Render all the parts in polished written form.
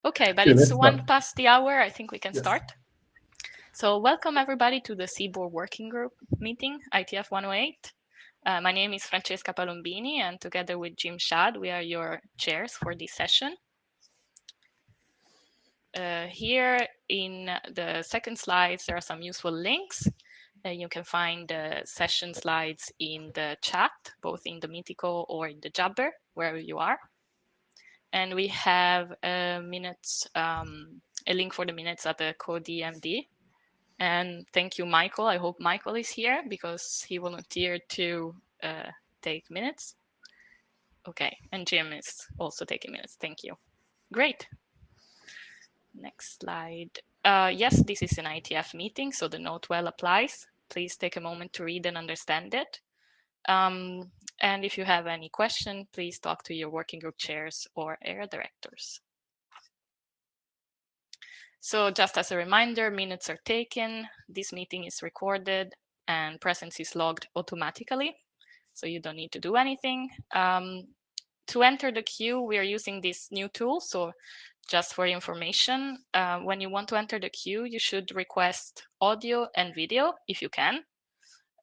Okay, but Sure, it's let's start. 1 past the hour. I think we can Yes. start. So welcome everybody to the CBOR Working Group meeting, IETF 108. My name is Francesca Palombini, and together with Jim Shad, we are your chairs for this session. Here in the second slides, there are some useful links. You can find the session slides in the chat, both in the Mitico or in the Jabber, wherever you are. And we have minutes, a link for the minutes at the CodeMD. And thank you, Michael. I hope Michael is here because he volunteered to take minutes. Okay, and Jim is also taking minutes. Thank you. Great. Next slide. Yes, this is an IETF meeting, so the note well applies. Please take a moment to read and understand it. And if you have any question, please talk to your working group chairs or area directors. So just as a reminder, minutes are taken, this meeting is recorded, and presence is logged automatically, so you don't need to do anything. To enter the queue, we are using this new tool, so just for information, when you want to enter the queue, you should request audio and video, if you can,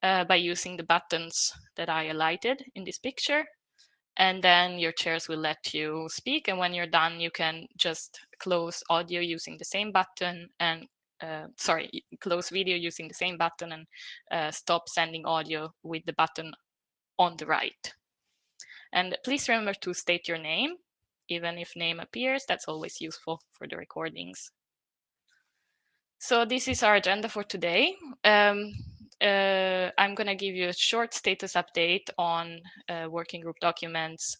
by using the buttons that I highlighted in this picture. And then your chairs will let you speak. And when you're done, you can just close audio using the same button and close video using the same button and stop sending audio with the button on the right. And please remember to state your name, even if name appears, that's always useful for the recordings. So this is our agenda for today. I'm going to give you a short status update on working group documents,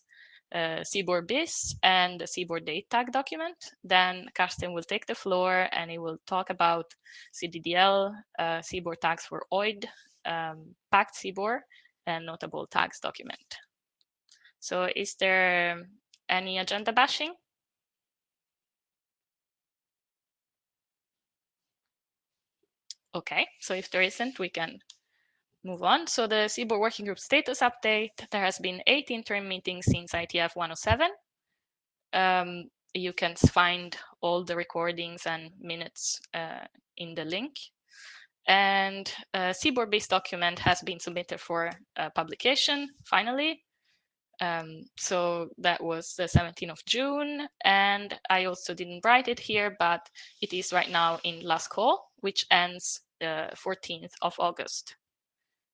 CBOR BIS and the CBOR date tag document. Then Karsten will take the floor and he will talk about CDDL, CBOR tags for OID, packed CBOR, and notable tags document. So is there any agenda bashing? Okay, so if there isn't, we can move on. So the CBOR working group status update, there has been 8 interim meetings since IETF 107. You can find all the recordings and minutes in the link. And CBOR base document has been submitted for publication, finally. So that was the 17th of June. And I also didn't write it here, but it is right now in last call, which ends the 14th of August.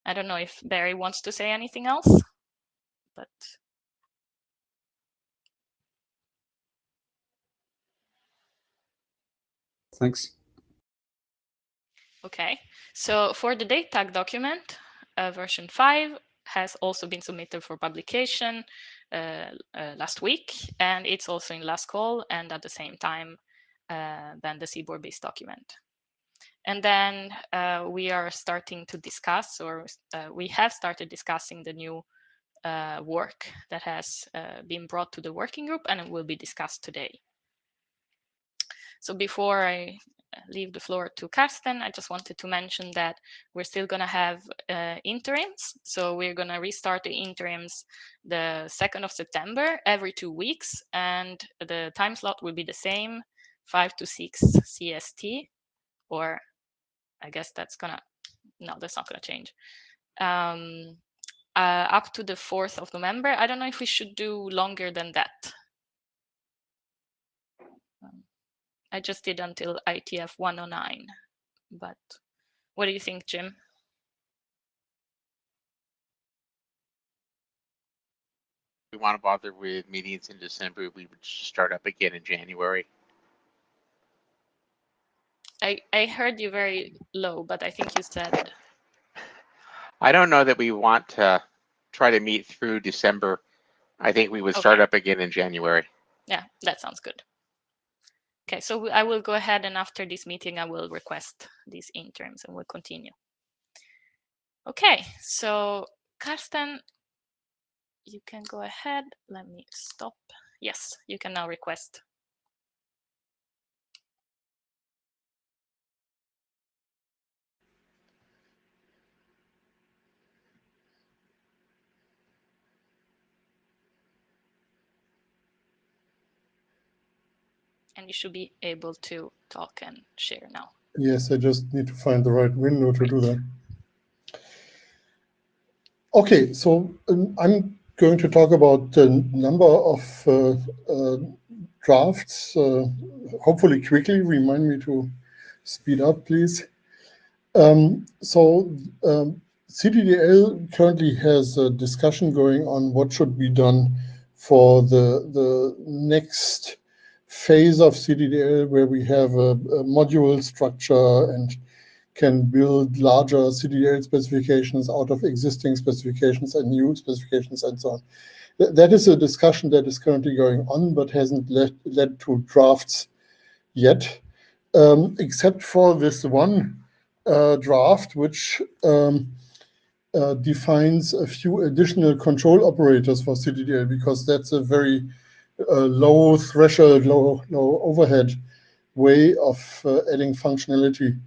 I don't know if Barry wants to say anything else, but. Thanks. Okay, so for the date tag document, version 5 has also been submitted for publication last week, and it's also in last call and at the same time than the CBOR base document. And then we are starting to discuss, or we have started discussing the new work that has been brought to the working group and it will be discussed today. So before I leave the floor to Karsten, I just wanted to mention that we're still going to have interims. So we're going to restart the interims the 2nd of September every 2 weeks. And the time slot will be the same, 5 to 6 CST, or I guess that's going to, no, that's not going to change. Up to the 4th of November. I don't know if we should do longer than that. I just did until IETF 109, but what do you think, Jim? We want to bother with meetings in December, we would start up again in January. I heard you very low, but I think you said. I don't know that we want to try to meet through December. I think we would start up again in January. Yeah, that sounds good. Okay, so I will go ahead and after this meeting, I will request these interims and we'll continue. Okay, so Karsten, you can go ahead. Let me stop. Yes, you can now request. And you should be able to talk and share now. Yes, I just need to find the right window to do that. Okay, so I'm going to talk about a number of drafts, hopefully quickly. Remind me to speed up, please. CDDL currently has a discussion going on what should be done for the next phase of CDDL, where we have a module structure and can build larger CDDL specifications out of existing specifications and new specifications and so on. That is a discussion that is currently going on, but hasn't led to drafts yet, except for this one draft, which defines a few additional control operators for CDDL, because that's a very low threshold, low overhead way of adding functionality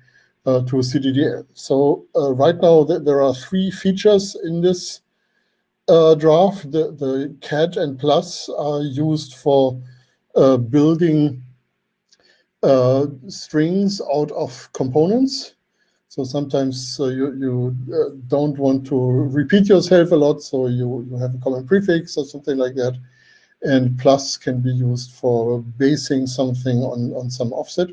to CDDL. So right now there are 3 features in this draft. The cat and plus are used for building strings out of components. So sometimes you don't want to repeat yourself a lot, so you have a common prefix or something like that. And plus can be used for basing something on some offset.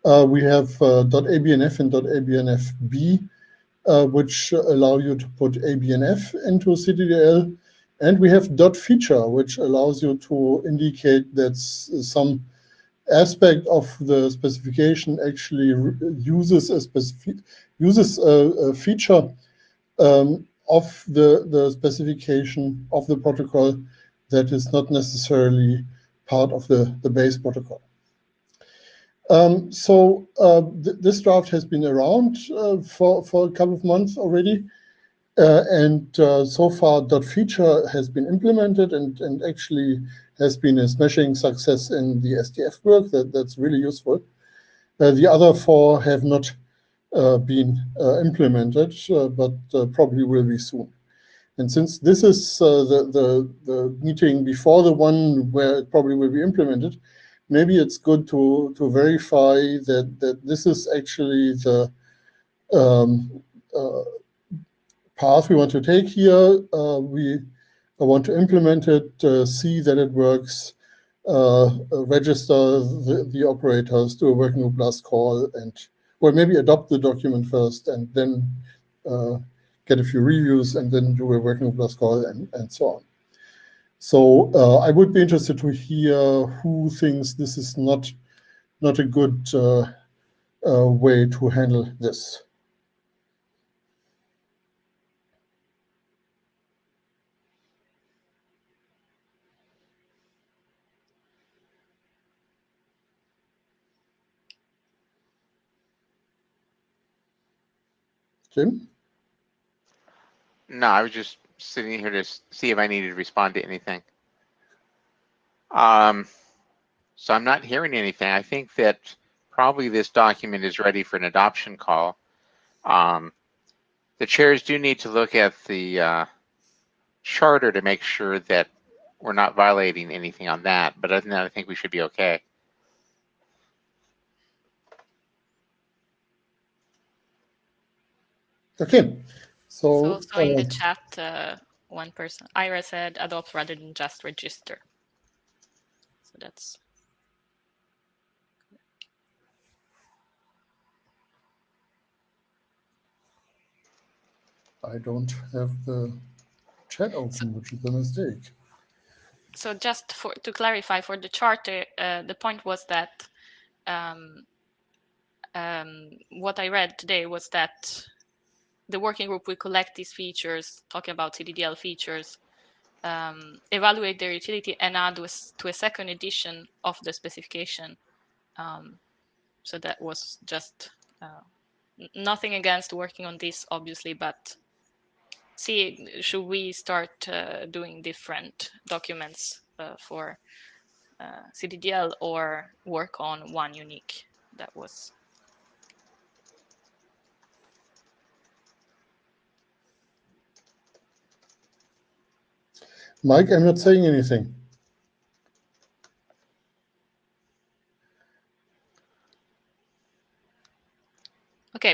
We have .abnf and .abnfb, which allow you to put abnf into CDDL. And we have .feature, which allows you to indicate that some aspect of the specification actually uses a feature of the specification of the protocol that is not necessarily part of the base protocol. This draft has been around for a couple of months already, and so far .feature has been implemented and actually has been a smashing success in the SDF work. That's really useful. The other 4 have not been implemented, but probably will be soon. And since this is the meeting before the one where it probably will be implemented, maybe it's good to verify that this is actually the path we want to take here. We want to implement it, see that it works, register the operators, do a working group last call, and well, maybe adopt the document first and then get a few reviews and then do a working group last call and so on. So I would be interested to hear who thinks this is not a good way to handle this. Jim? No, I was just sitting here to see if I needed to respond to anything. So I'm not hearing anything. I think that probably this document is ready for an adoption call. The chairs do need to look at the charter to make sure that we're not violating anything on that. But other than that, I think we should be okay. Okay. So also in the chat, one person, Ira, said adopt rather than just register. So that's. I don't have the chat open, which is a mistake. So just to clarify for the charter, the point was that what I read today was that the working group will collect these features, talking about CDDL features, evaluate their utility, and add to a second edition of the specification. So that was just nothing against working on this, obviously, but see, should we start doing different documents for CDDL or work on one unique? That was. Mike, I'm not saying anything.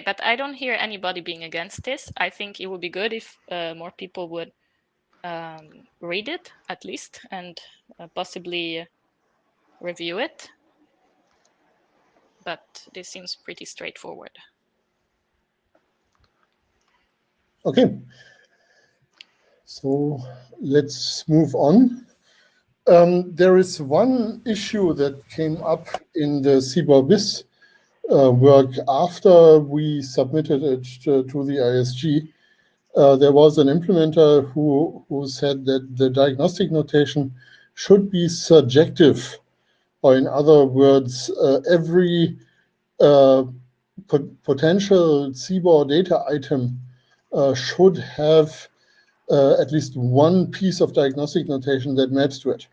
but I don't hear anybody being against this. I think it would be good if more people would read it at least and possibly review it. But this seems pretty straightforward. Okay. So let's move on. There is one issue that came up in the CBOR BIS work after we submitted it to the ISG. There was an implementer who said that the diagnostic notation should be surjective, or in other words, every potential CBOR data item should have at least one piece of diagnostic notation that maps to it.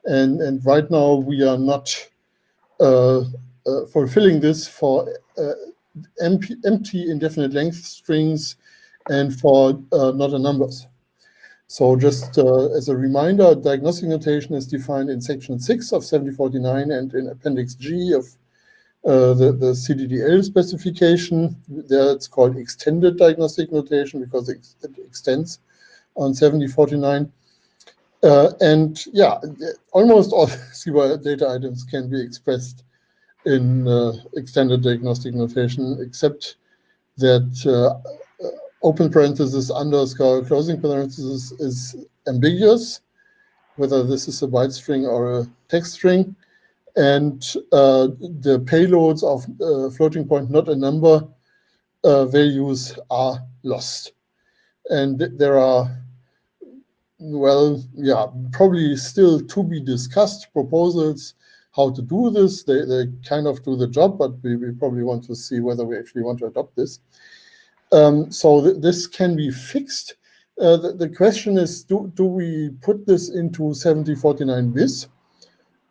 And right now we are not fulfilling this for empty indefinite length strings and for not a numbers. So just as a reminder, diagnostic notation is defined in section 6 of 7049 and in appendix G of the CDDL specification. There it's called extended diagnostic notation because it extends on 7049. And yeah, almost all CBOR data items can be expressed in extended diagnostic notation, except that open parenthesis, underscore, closing parenthesis is ambiguous, whether this is a byte string or a text string. And the payloads of floating point, not a number, values are lost. And there are, well, yeah, probably still to be discussed proposals how to do this. They kind of do the job, but we probably want to see whether we actually want to adopt this. So this can be fixed. The question is, do we put this into 7049 BIS?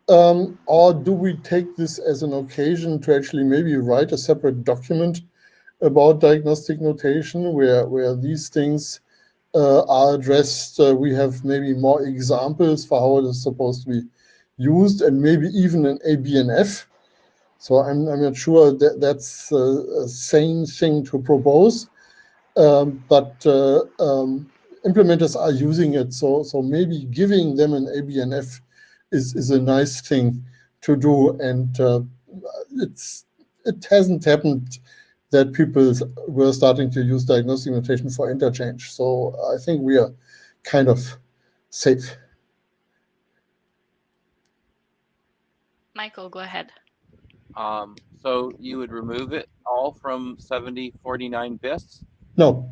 Or do we take this as an occasion to actually maybe write a separate document about diagnostic notation where these things are addressed? We have maybe more examples for how it is supposed to be used, and maybe even an ABNF. So I'm not sure that that's a sane thing to propose, but implementers are using it. So maybe giving them an ABNF is a nice thing to do, and it hasn't happened that people were starting to use diagnostic notation for interchange. So I think we are kind of safe. Michael, go ahead. So you would remove it all from 7049 BIS? No.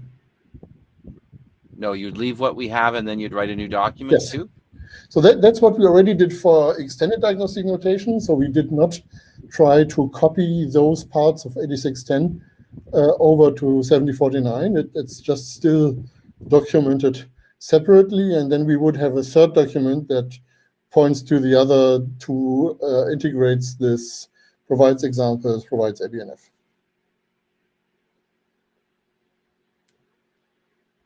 No, you'd leave what we have and then you'd write a new document too? So that's what we already did for extended diagnostic notation. So we did not try to copy those parts of 8610 over to 7049. It's just still documented separately, and then we would have a third document that points to the other two, integrates this, provides examples, provides ABNF.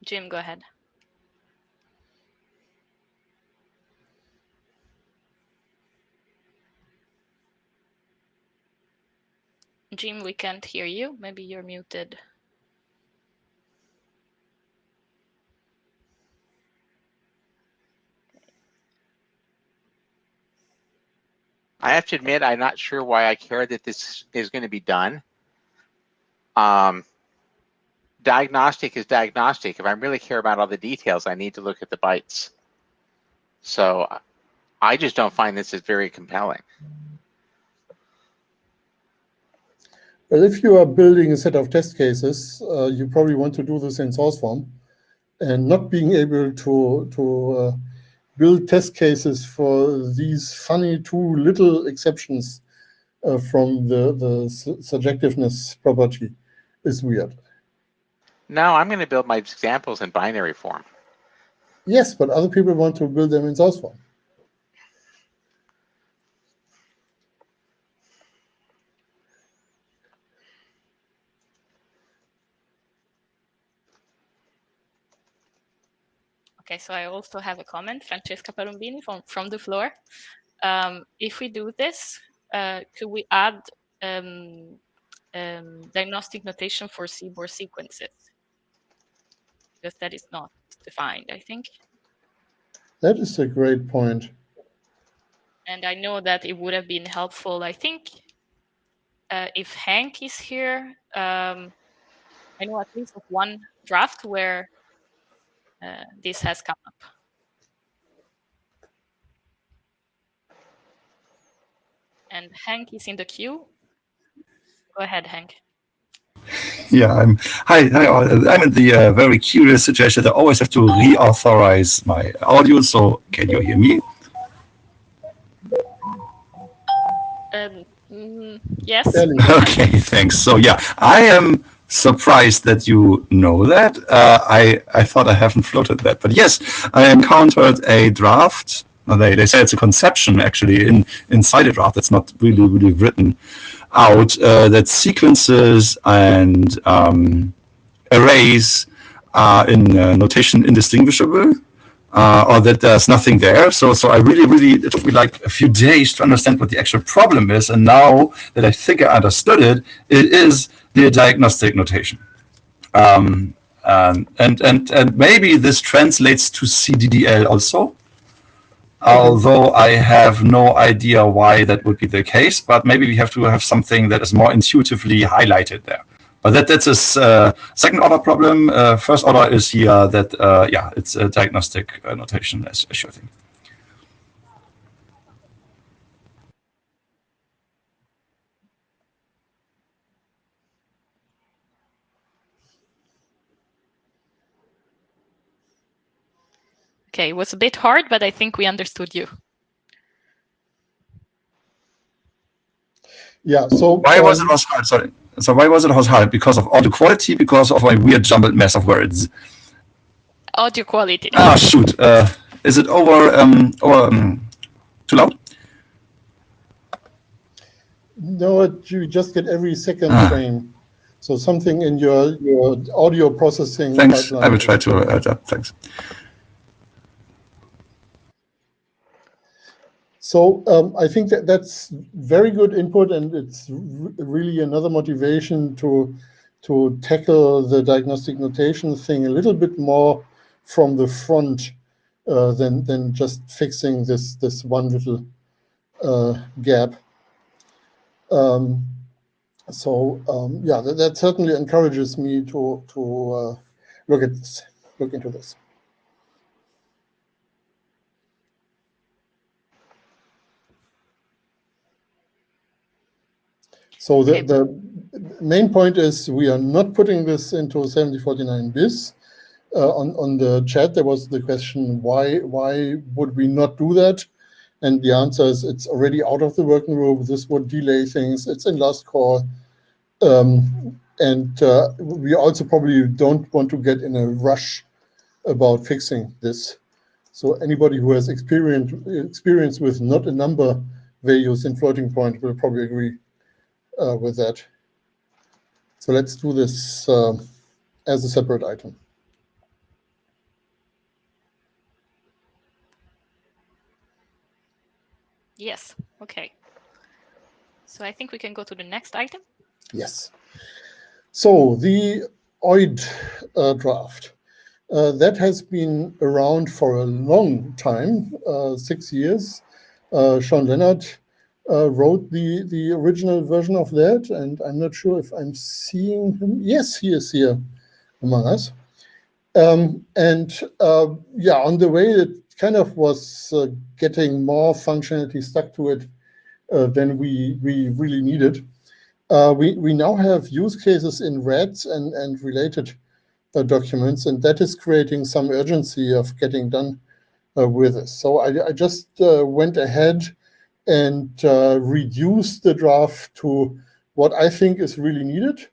Jim, go ahead. Jim, we can't hear you. Maybe you're muted. I have to admit, I'm not sure why I care that this is going to be done. Diagnostic is diagnostic. If I really care about all the details, I need to look at the bytes. So I just don't find this as very compelling. Well, if you are building a set of test cases, you probably want to do this in source form, and not being able to build test cases for these funny two little exceptions from the surjectiveness property is weird. No, I'm going to build my examples in binary form. Yes, but other people want to build them in source form. Okay, so I also have a comment, Francesca Palombini from the floor. If we do this, could we add diagnostic notation for CBOR sequences, because that is not defined, I think. That is a great point. And I know that it would have been helpful, I think, if Hank is here. I know at least of one draft where this has come up. And Hank is in the queue. Go ahead, Hank. Yeah, hi all. I'm in the very curious situation that I always have to reauthorize my audio. So can you hear me? Yes. Okay, thanks. So yeah, I am surprised that you know that. I thought I haven't floated that, but yes, I encountered a draft. They say it's a conception actually inside a draft. It's not really written out. That sequences and arrays are in notation indistinguishable. Or that there's nothing there. So I really, it took me like a few days to understand what the actual problem is. And now that I think I understood it, it is the diagnostic notation. And maybe this translates to CDDL also. Although I have no idea why that would be the case, but maybe we have to have something that is more intuitively highlighted there. But that's a second order problem. First order is here that, yeah, it's a diagnostic notation issue, I think. Okay, it was a bit hard, but I think we understood you. Yeah, so why was it hard? Sorry. So why was it hard? Because of audio quality? Because of a weird jumbled mess of words? Audio quality. Ah, shoot. Is it too loud? No, you just get every second frame. So something in your audio processing Thanks. pipeline. I will try to adapt. Thanks. So I think that's very good input, and it's really another motivation to tackle the diagnostic notation thing a little bit more from the front than just fixing this one little gap. Yeah, that certainly encourages me to look into this. So the main point is we are not putting this into 7049 bis. On the chat, there was the question, why would we not do that? And the answer is it's already out of the working group. This would delay things. It's in last call. And we also probably don't want to get in a rush about fixing this. So anybody who has experience with not a number values in floating point will probably agree with that. So let's do this as a separate item. Yes, okay. So I think we can go to the next item. Yes. So the OID draft. That has been around for a long time, 6 years. Sean Leonard wrote the original version of that, and I'm not sure if I'm seeing him. Yes, he is here among us. Yeah, on the way, it kind of was getting more functionality stuck to it than we really needed. We now have use cases in REDS and related documents, and that is creating some urgency of getting done with this. So I just went ahead and reduced the draft to what I think is really needed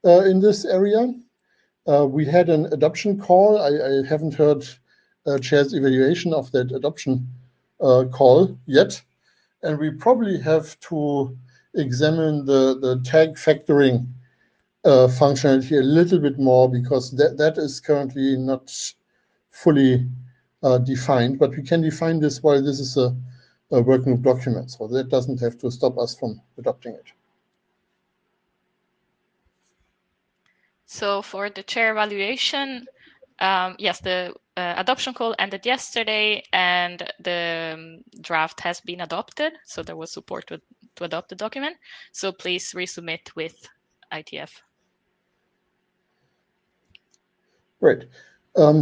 in this area. We had an adoption call. I haven't heard Chair's evaluation of that adoption call yet, and we probably have to examine the tag factoring functionality a little bit more, because that is currently not fully defined, but we can define this while this is a working group document, so that doesn't have to stop us from adopting it. So for the chair evaluation, yes, the adoption call ended yesterday, and the draft has been adopted. So there was support to adopt the document. So please resubmit with IETF. Great.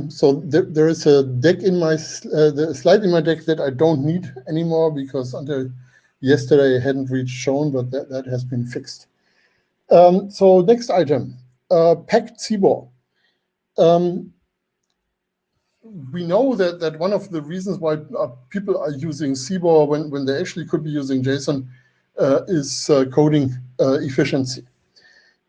So there is a deck in my the slide in my deck that I don't need anymore because until yesterday I hadn't reached shown, but that has been fixed. So next item, packed CBOR. We know that one of the reasons why people are using CBOR when they actually could be using JSON is coding efficiency.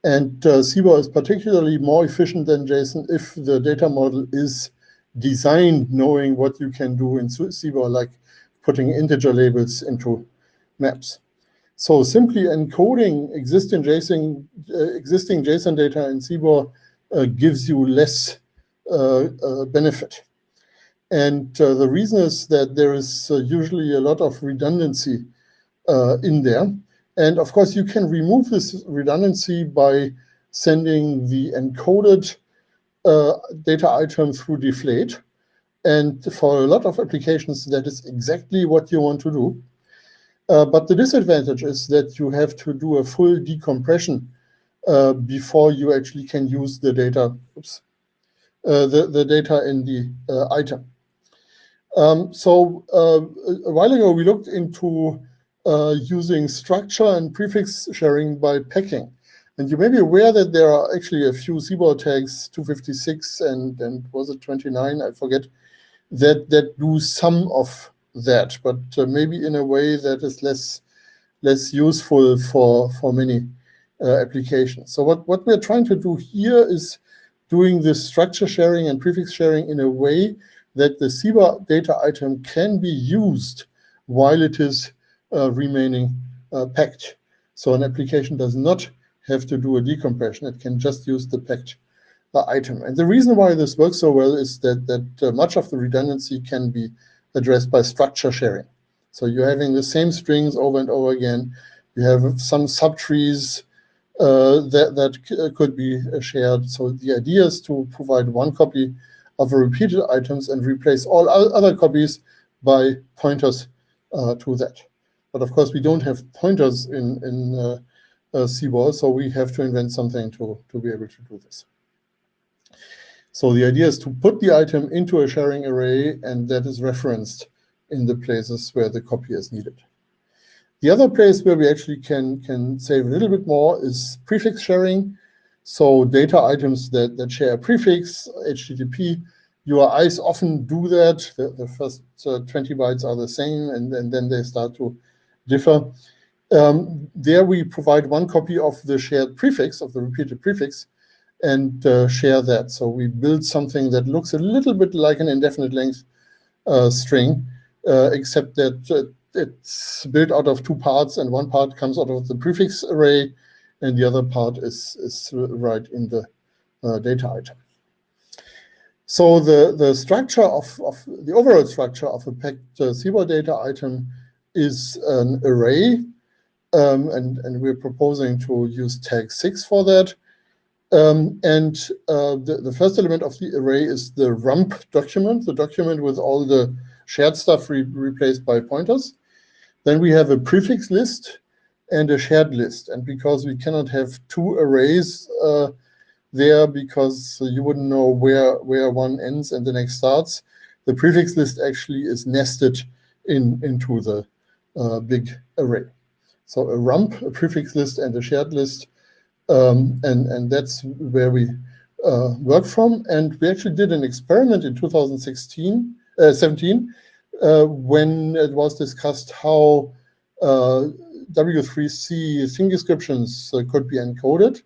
And CBOR is particularly more efficient than JSON if the data model is designed knowing what you can do in CBOR, like putting integer labels into maps. So simply encoding existing JSON data in CBOR gives you less benefit. And the reason is that there is usually a lot of redundancy in there. And of course, you can remove this redundancy by sending the encoded data item through deflate. And for a lot of applications, that is exactly what you want to do. But the disadvantage is that you have to do a full decompression before you actually can use the data, the data in the item. So a while ago, we looked into using structure and prefix sharing by packing. And you may be aware that there are actually a few CBOR tags, 256 and was it 29, I forget, that do some of that, but maybe in a way that is less useful for many applications. So what we're trying to do here is doing this structure sharing and prefix sharing in a way that the CBOR data item can be used while it is remaining packed. So an application does not have to do a decompression. It can just use the packed item. And the reason why this works so well is that much of the redundancy can be addressed by structure sharing. So you're having the same strings over and over again. You have some subtrees that could be shared. So the idea is to provide one copy of a repeated items and replace all other copies by pointers to that. But of course, we don't have pointers in CBOR, so we have to invent something to be able to do this. So the idea is to put the item into a sharing array, and that is referenced in the places where the copy is needed. The other place where we actually can save a little bit more is prefix sharing. So data items that share a prefix, HTTP, URIs often do that. The first 20 bytes are the same, and then they start to differ. There we provide one copy of the shared prefix, of the repeated prefix, and share that. So we build something that looks a little bit like an indefinite length string, except that it's built out of two parts, and one part comes out of the prefix array, and the other part is right in the data item. So the structure of the overall structure of a packed CBOR data item is an array, and we're proposing to use tag 6 for that. The first element of the array is the rump document, the document with all the shared stuff replaced by pointers. Then we have a prefix list and a shared list. And because we cannot have two arrays there, because you wouldn't know where one ends and the next starts, the prefix list actually is nested into the big array. So a rump, a prefix list, and a shared list, and that's where we work from. And we actually did an experiment in 2017 when it was discussed how W3C thing descriptions could be encoded.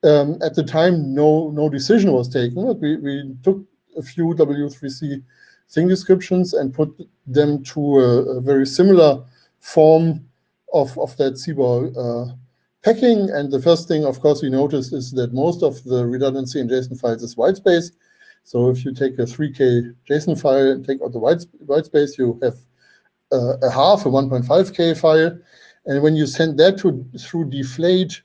At the time, no decision was taken, but we took a few W3C thing descriptions and put them to a very similar form of that CBOR packing. And the first thing, of course, we noticed is that most of the redundancy in JSON files is whitespace. So if you take a 3K JSON file and take out the whitespace, you have a 1.5K file. And when you send that through deflate,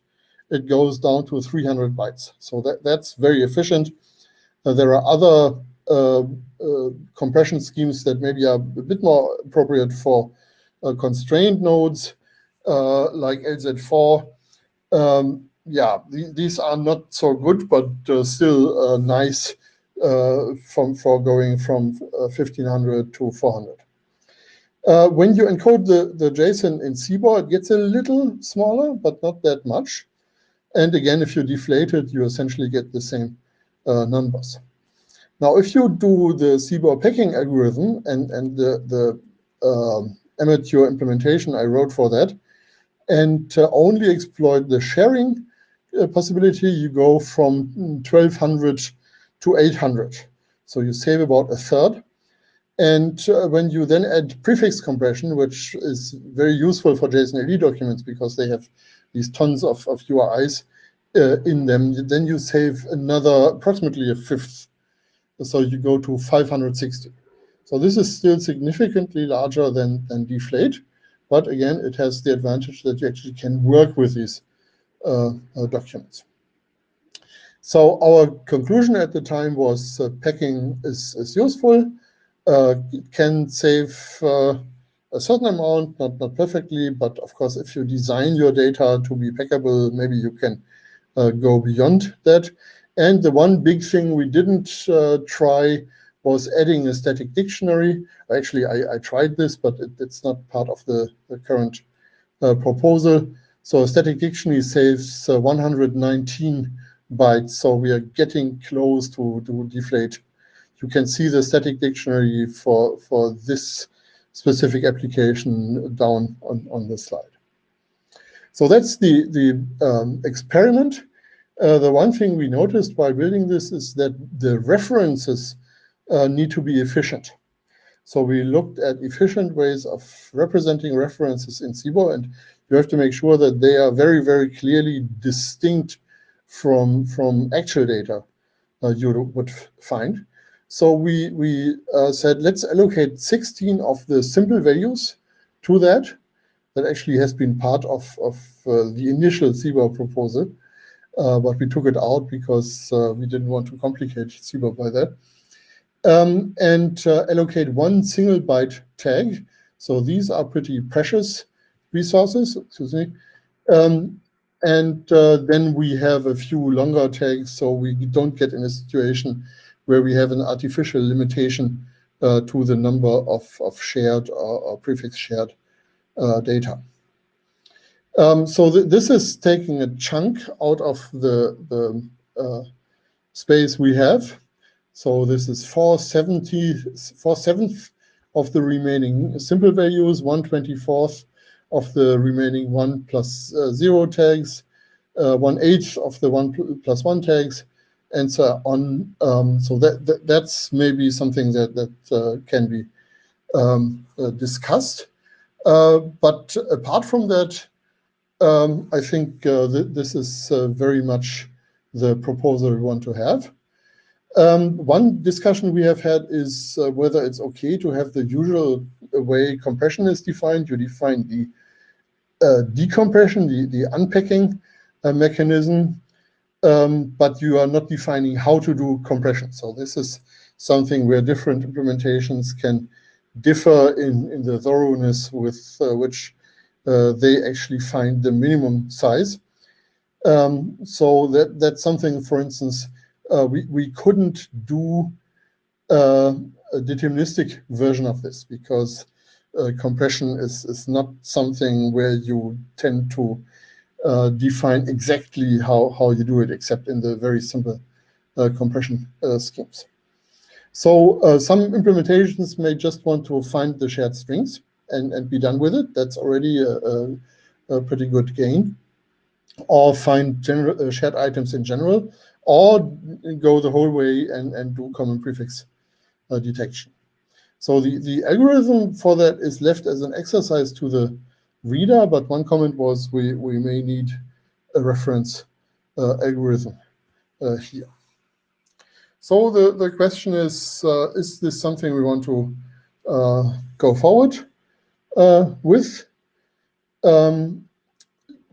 it goes down to 300 bytes. So that's very efficient. There are other compression schemes that maybe are a bit more appropriate for constrained nodes, like LZ4. Yeah, these are not so good, but still nice for going from 1500 to 400. When you encode the JSON in CBOR, it gets a little smaller, but not that much. And again, if you deflate it, you essentially get the same numbers. Now, if you do the CBOR packing algorithm and the amateur implementation I wrote for that, and only exploit the sharing possibility, you go from 1200 to 800. So you save about a third. And when you then add prefix compression, which is very useful for JSON-LE documents because they have these tons of URIs in them, then you save another approximately a fifth. So you go to 560. So this is still significantly larger than deflate. But again, it has the advantage that you actually can work with these documents. So our conclusion at the time was packing is useful. It can save a certain amount, not perfectly, but of course, if you design your data to be packable, maybe you can go beyond that. And the one big thing we didn't try was adding a static dictionary. Actually, I tried this, but it's not part of the current proposal. So a static dictionary saves 119 bytes, so we are getting close to deflate. You can see the static dictionary for this specific application down on the slide. So that's the experiment. The one thing we noticed while building this is that the references need to be efficient. So we looked at efficient ways of representing references in CBOR, and you have to make sure that they are very, very clearly distinct from actual data you would find. So we said, let's allocate 16 of the simple values to that. That actually has been part of the initial CBOR proposal, but we took it out because we didn't want to complicate CBOR by that. And allocate one single byte tag. So these are pretty precious resources, excuse me. And then we have a few longer tags, so we don't get in a situation where we have an artificial limitation to the number of shared or prefix shared data. So this is taking a chunk out of the space we have. So this is 4/7 of the remaining simple values, 1/24 of the remaining 1 plus 0 tags, 1/8 of the 1 plus 1 tags, and so on. So that's maybe something that can be discussed. But apart from that, I think this is very much the proposal we want to have. One discussion we have had is whether it's okay to have the usual way compression is defined. You define the decompression, the unpacking mechanism, but you are not defining how to do compression. So this is something where different implementations can differ in the thoroughness with which they actually find the minimum size. So that's something, for instance, we couldn't do a deterministic version of this because compression is not something where you tend to define exactly how you do it, except in the very simple compression schemes. So some implementations may just want to find the shared strings and be done with it. That's already a pretty good gain. Or find shared items in general, or go the whole way and do common prefix detection. So the algorithm for that is left as an exercise to the reader, but one comment was we may need a reference algorithm here. So the question is this something we want to go forward with?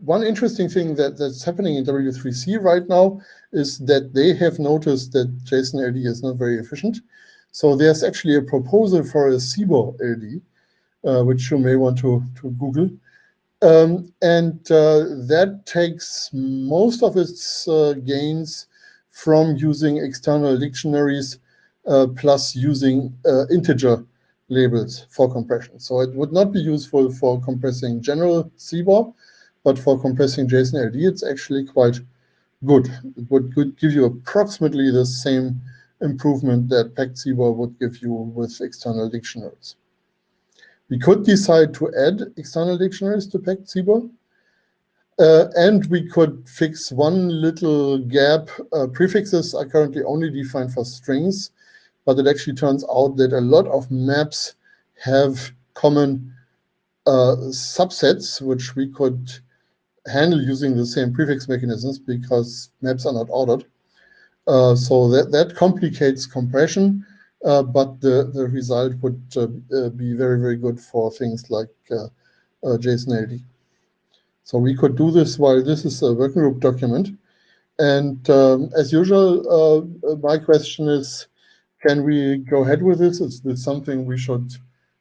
one interesting thing that's happening in W3C right now is that they have noticed that JSON LD is not very efficient. So there's actually a proposal for a CBOR LD, which you may want to Google. That takes most of its gains from using external dictionaries plus using integer labels for compression. So it would not be useful for compressing general CBOR, but for compressing JSON LD, it's actually quite good. It would give you approximately the same improvement that packed CBOR would give you with external dictionaries. We could decide to add external dictionaries to packed CBOR, and we could fix one little gap. Prefixes are currently only defined for strings, but it actually turns out that a lot of maps have common subsets, which we could handle using the same prefix mechanisms because maps are not ordered. So that complicates compression, but the result would be very, very good for things like JSON LD. So we could do this while this is a working group document. And as usual, my question is, can we go ahead with this? Is this something we should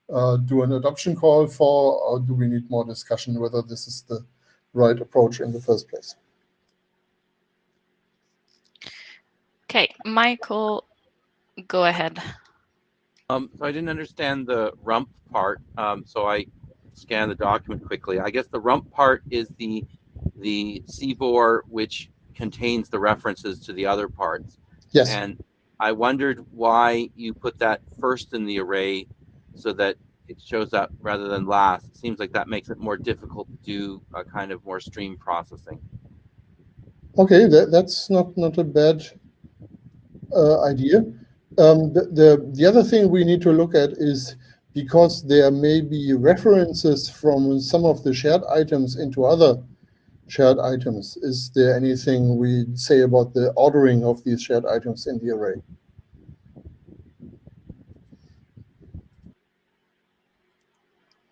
do an adoption call for, or do we need more discussion whether this is the right approach in the first place? Okay, Michael, go ahead. So I didn't understand the rump part, so I scanned the document quickly. I guess the rump part is the CBOR which contains the references to the other parts. Yes. And I wondered why you put that first in the array so that it shows up rather than last. It seems like that makes it more difficult to do a kind of more stream processing. Okay, that's not a bad idea. The other thing we need to look at is, because there may be references from some of the shared items into other shared items, is there anything we say about the ordering of these shared items in the array?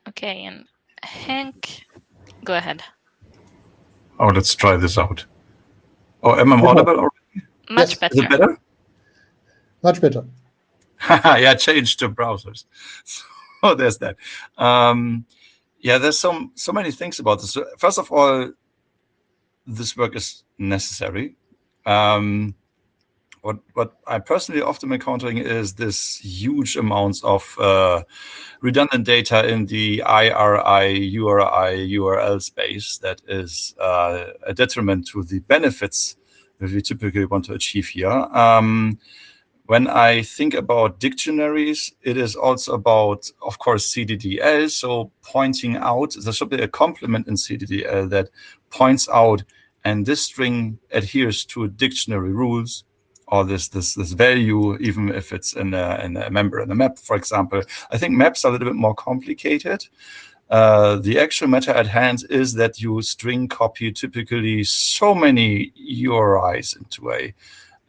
Okay, and Hank, go ahead. Oh, let's try this out. Oh, am I audible already? Much Yes. better. Is it better? Much better. Yeah, change to browsers. So there's that. Yeah, there's so many things about this. First of all, this work is necessary. What I personally often encountering is this huge amounts of redundant data in the IRI, URI, URL space that is a detriment to the benefits that we typically want to achieve here. When I think about dictionaries, it is also about, of course, CDDL. So pointing out, there should be a complement in CDDL that points out, and this string adheres to dictionary rules, or this value, even if it's in a member in a map, for example. I think maps are a little bit more complicated. The actual matter at hand is that you string copy typically so many URIs into a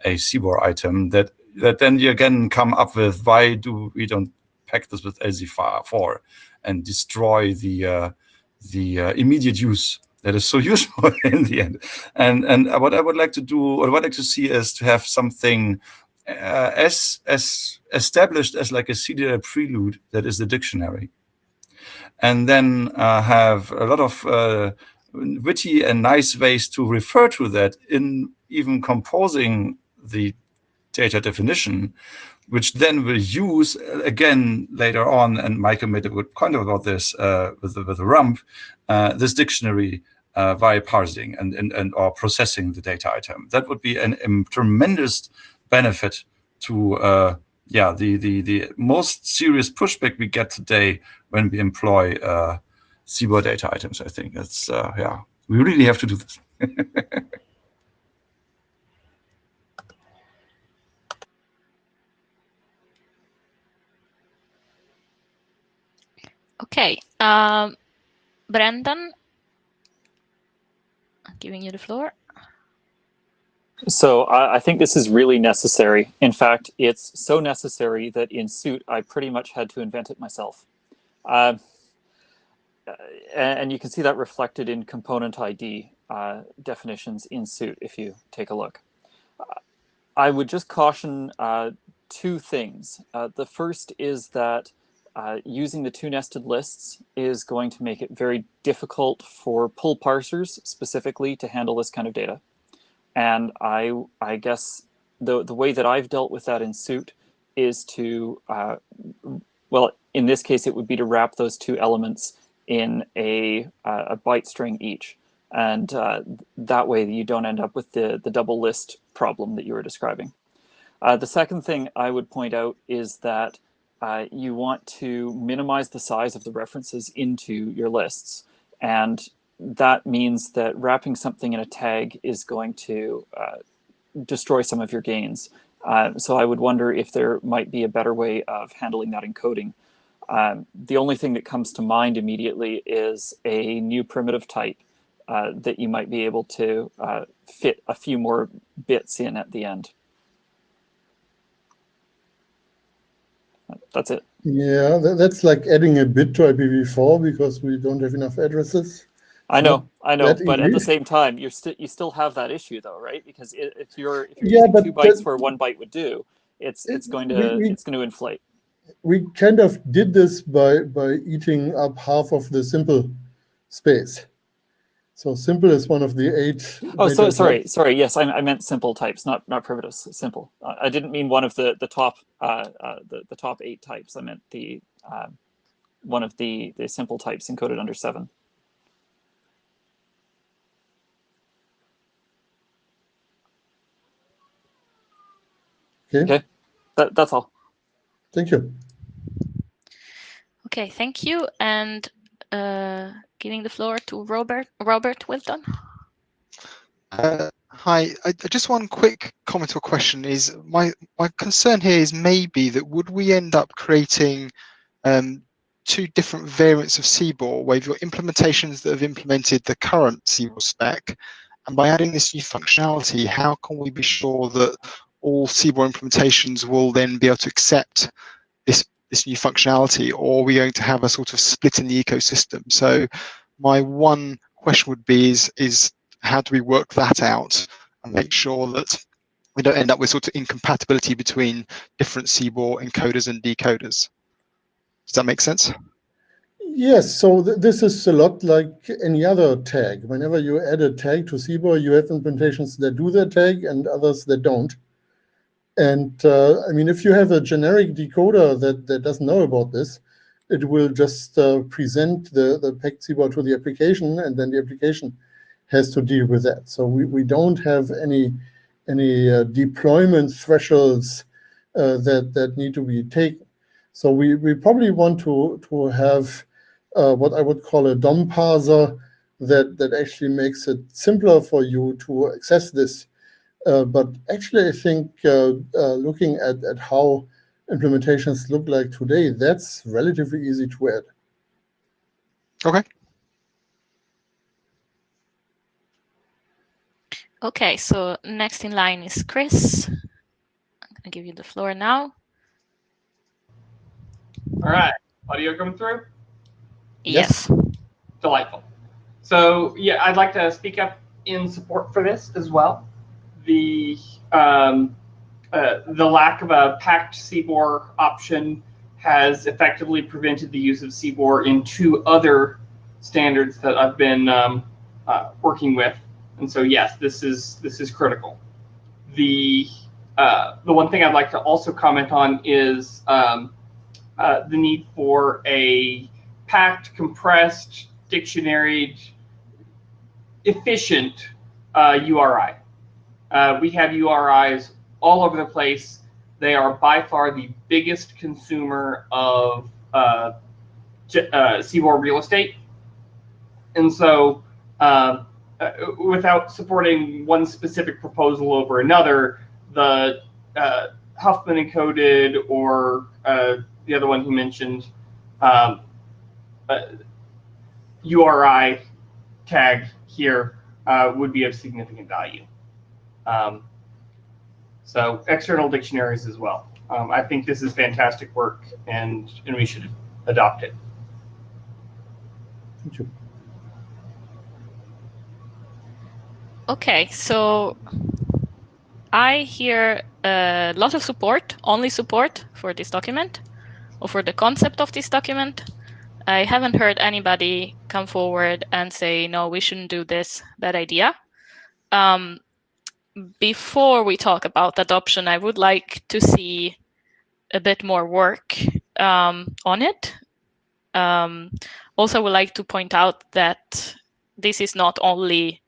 CBOR item that then you again come up with, why do we don't pack this with LZ4 and destroy the immediate use that is so useful in the end. And what I would like to do, or what I'd like to see, is to have something as established as like a CDDL prelude that is the dictionary, and then have a lot of witty and nice ways to refer to that in even composing the data definition, which then will use again later on, and Michael made a good point about this with the rump, this dictionary via parsing and or processing the data item. That would be a tremendous benefit to the most serious pushback we get today when we employ CBOR data items. I think that's we really have to do this. Okay, Brendan, I'm giving you the floor. So I think this is really necessary. In fact, it's so necessary that in Suit, I pretty much had to invent it myself. and you can see that reflected in component ID definitions in suit if you take a look. I would just caution two things. The first is that using the two nested lists is going to make it very difficult for pull parsers specifically to handle this kind of data. And I guess the way that I've dealt with that in suit is to, well, in this case, it would be to wrap those two elements in a byte string each. And that way you don't end up with the double list problem that you were describing. The second thing I would point out is that you want to minimize the size of the references into your lists. And that means that wrapping something in a tag is going to destroy some of your gains. So I would wonder if there might be a better way of handling that encoding. The only thing that comes to mind immediately is a new primitive type that you might be able to fit a few more bits in at the end. That's it. Yeah, that's like adding a bit to IPv4 because we don't have enough addresses. I know, but at the easy. same time, you still have that issue though, right? Because if you're Yeah, using 2 bytes where 1 byte would do, it's going to inflate. We kind of did this by eating up half of the simple space. So simple is one of the 8. Oh, so sorry. Yes, I meant simple types, not primitives. Simple. I didn't mean one of the top the top 8 types. I meant the one of the simple types encoded under 7. Okay. That's all. Thank you. Okay, thank you. And giving the floor to Robert Wilton. Hi, just one quick comment or question is my concern here is maybe that would we end up creating 2 different variants of CBOR where you've got implementations that have implemented the current CBOR spec, and by adding this new functionality, how can we be sure that all CBOR implementations will then be able to accept this new functionality, or are we going to have a sort of split in the ecosystem? So my one question would be is how do we work that out and make sure that we don't end up with sort of incompatibility between different CBOR encoders and decoders? Does that make sense? Yes, so this is a lot like any other tag. Whenever you add a tag to CBOR, you have implementations that do that tag and others that don't. And I mean, if you have a generic decoder that doesn't know about this, it will just present the packed CBOR to the application, and then the application has to deal with that. So we don't have any deployment thresholds that need to be taken. So we probably want to have what I would call a DOM parser that actually makes it simpler for you to access this. But actually, I think looking at how implementations look like today, that's relatively easy to add. Okay. Okay, so next in line is Chris. I'm going to give you the floor now. All right, audio coming through? Yes. Delightful. So yeah, I'd like to speak up in support for this as well. The lack of a packed CBOR option has effectively prevented the use of CBOR in 2 other standards that I've been working with, and so yes, this is critical. The one thing I'd like to also comment on is the need for a packed, compressed, dictionaried, efficient URI. We have URIs all over the place. They are by far the biggest consumer of CBOR real estate. And so without supporting one specific proposal over another, the Huffman encoded or the other one he mentioned, URI tag here would be of significant value. So external dictionaries as well. I think this is fantastic work, and we should adopt it. Thank you. Okay, so I hear a lot of support, only support for this document, or for the concept of this document. I haven't heard anybody come forward and say, no, we shouldn't do this, bad idea. Before we talk about adoption, I would like to see a bit more work on it. Also, I would like to point out that this is not only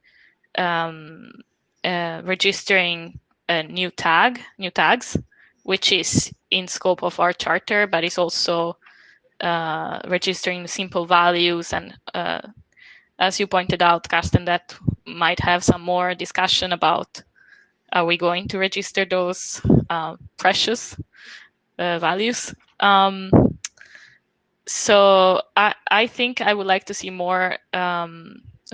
registering a new tags, which is in scope of our charter, but it's also registering simple values. And as you pointed out, Carsten, that might have some more discussion about, are we going to register those precious values? So I think I would like to see more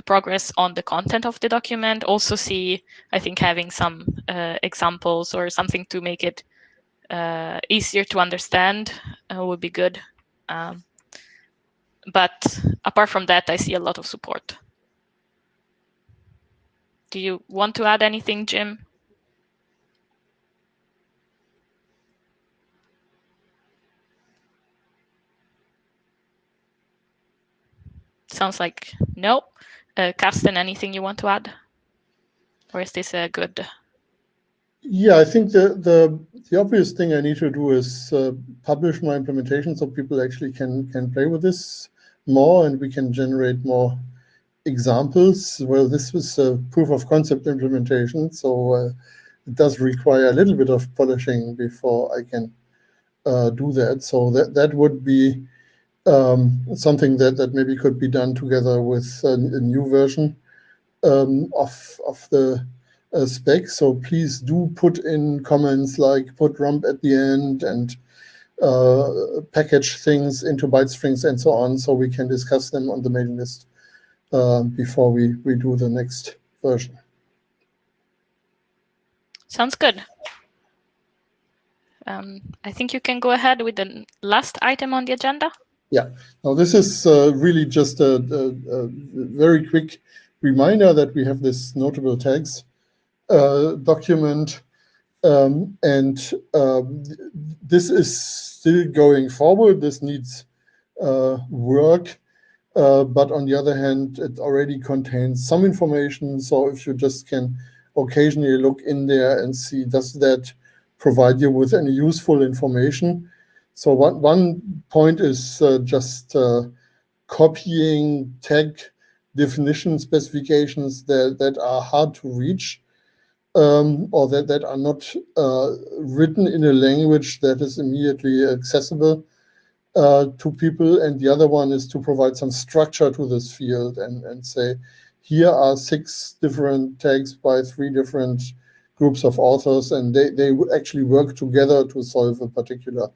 progress on the content of the document. Also see, I think, having some examples or something to make it easier to understand would be good. But apart from that, I see a lot of support. Do you want to add anything, Jim? Sounds like no. Carsten, anything you want to add? Or is this a good? Yeah, I think the obvious thing I need to do is publish my implementation so people actually can play with this more and we can generate more examples. Well, this was a proof of concept implementation, so it does require a little bit of polishing before I can do that. So that would be something that maybe could be done together with a new version of the spec. So please do put in comments like put rump at the end and package things into byte strings and so on, so we can discuss them on the mailing list before we do the next version. Sounds good. I think you can go ahead with the last item on the agenda. Yeah, now this is really just a very quick reminder that we have this notable tags document, and this is still going forward. This needs work, but on the other hand, it already contains some information. So if you just can occasionally look in there and see, does that provide you with any useful information? So one point is just copying tag definition specifications that are hard to reach, or that are not written in a language that is immediately accessible to people. And the other one is to provide some structure to this field and say, here are 6 different tags by 3 different groups of authors, and they would actually work together to solve a particular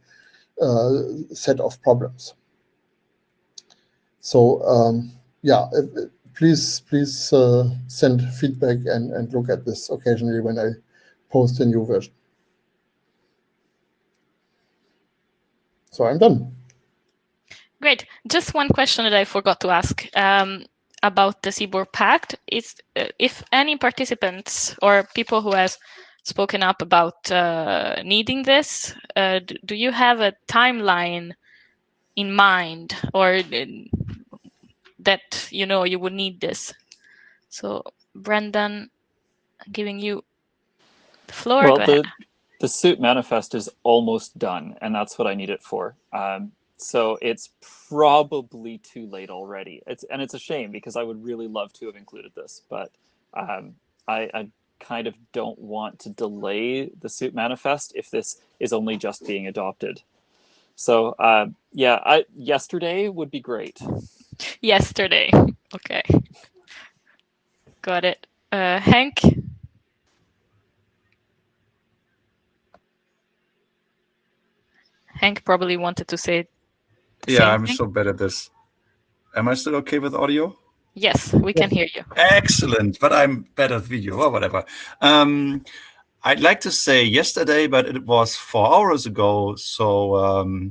set of problems. So yeah, please send feedback and look at this occasionally when I post a new version. So I'm done. Great. Just one question that I forgot to ask about the CBOR Pact is if any participants or people who have spoken up about needing this, do you have a timeline in mind, or that you would need this? So Brendan, I'm giving you the floor. Well, Go ahead. the suit manifest is almost done, and that's what I need it for. So it's probably too late already. It's a shame because I would really love to have included this, but I kind of don't want to delay the suit manifest if this is only just being adopted. So yeah, yesterday would be great. Yesterday. Okay. Got it. Hank? Hank probably wanted to say the Yeah, same I'm thing. so bad at this. Am I still okay with audio? Yes, we can hear you. Excellent, but I'm bad at video or whatever. I'd like to say yesterday, but it was 4 hours ago. So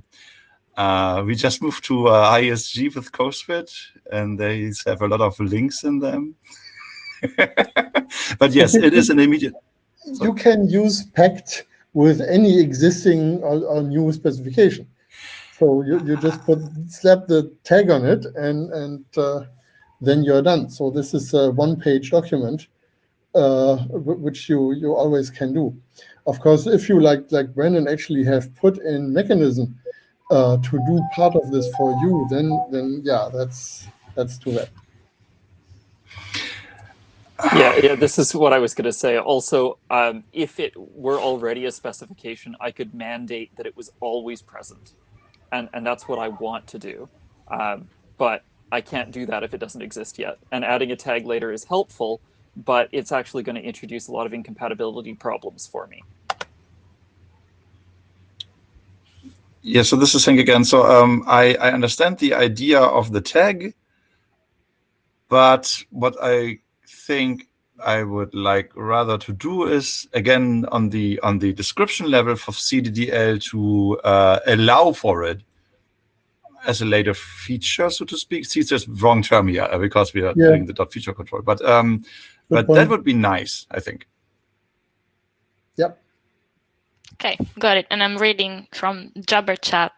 We just moved to ISG with CoSwitch, and they have a lot of links in them. But yes, it is an immediate. You can use packed with any existing or new specification. So you just slap the tag on it, and then you're done. So this is a one-page document, which you always can do. Of course, if you like Brandon actually have put in mechanism to do part of this for you, then yeah, that's too bad. Yeah, this is what I was going to say. Also, if it were already a specification, I could mandate that it was always present. And that's what I want to do. But I can't do that if it doesn't exist yet. And adding a tag later is helpful, but it's actually going to introduce a lot of incompatibility problems for me. Yeah, so this is Henk again. So I understand the idea of the tag, but what I think I would like rather to do is, again, on the description level for CDDL to allow for it as a later feature, so to speak. See, it's just wrong term here because we are doing the dot feature control. But that would be nice, I think. Yep. Okay, got it. And I'm reading from Jabber chat.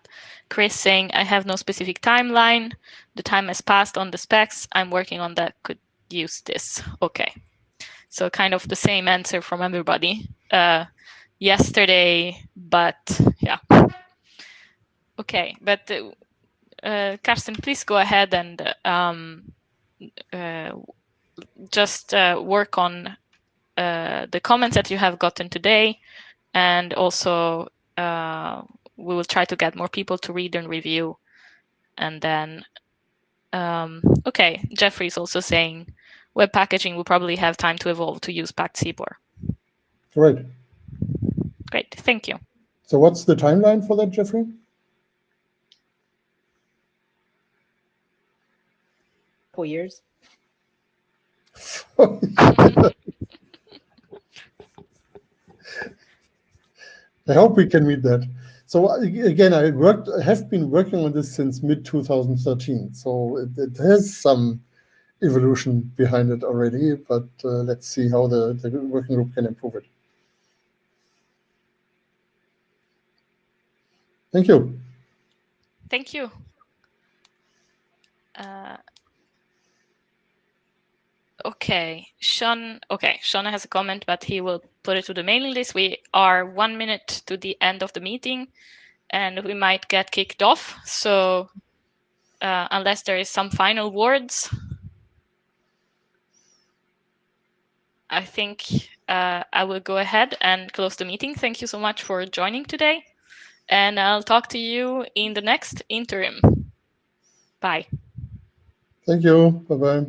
Chris saying, I have no specific timeline. The time has passed on the specs. I'm working on that. Could use this. Okay. So kind of the same answer from everybody. Yesterday, but yeah. Okay, but Karsten, please go ahead and just work on the comments that you have gotten today, and also we will try to get more people to read and review. And then, okay, Jeffrey is also saying web packaging will probably have time to evolve to use packed CBOR. Right. Great, thank you. So what's the timeline for that, Jeffrey? Couple years. I hope we can meet that. So again, I have been working on this since mid-2013. So it has some evolution behind it already, but let's see how the working group can improve it. Thank you. Thank you. Okay, Sean has a comment, but he will put it to the mailing list. We are 1 minute to the end of the meeting, and we might get kicked off. So unless there is some final words, I think I will go ahead and close the meeting. Thank you so much for joining today, and I'll talk to you in the next interim. Bye. Thank you. Bye-bye.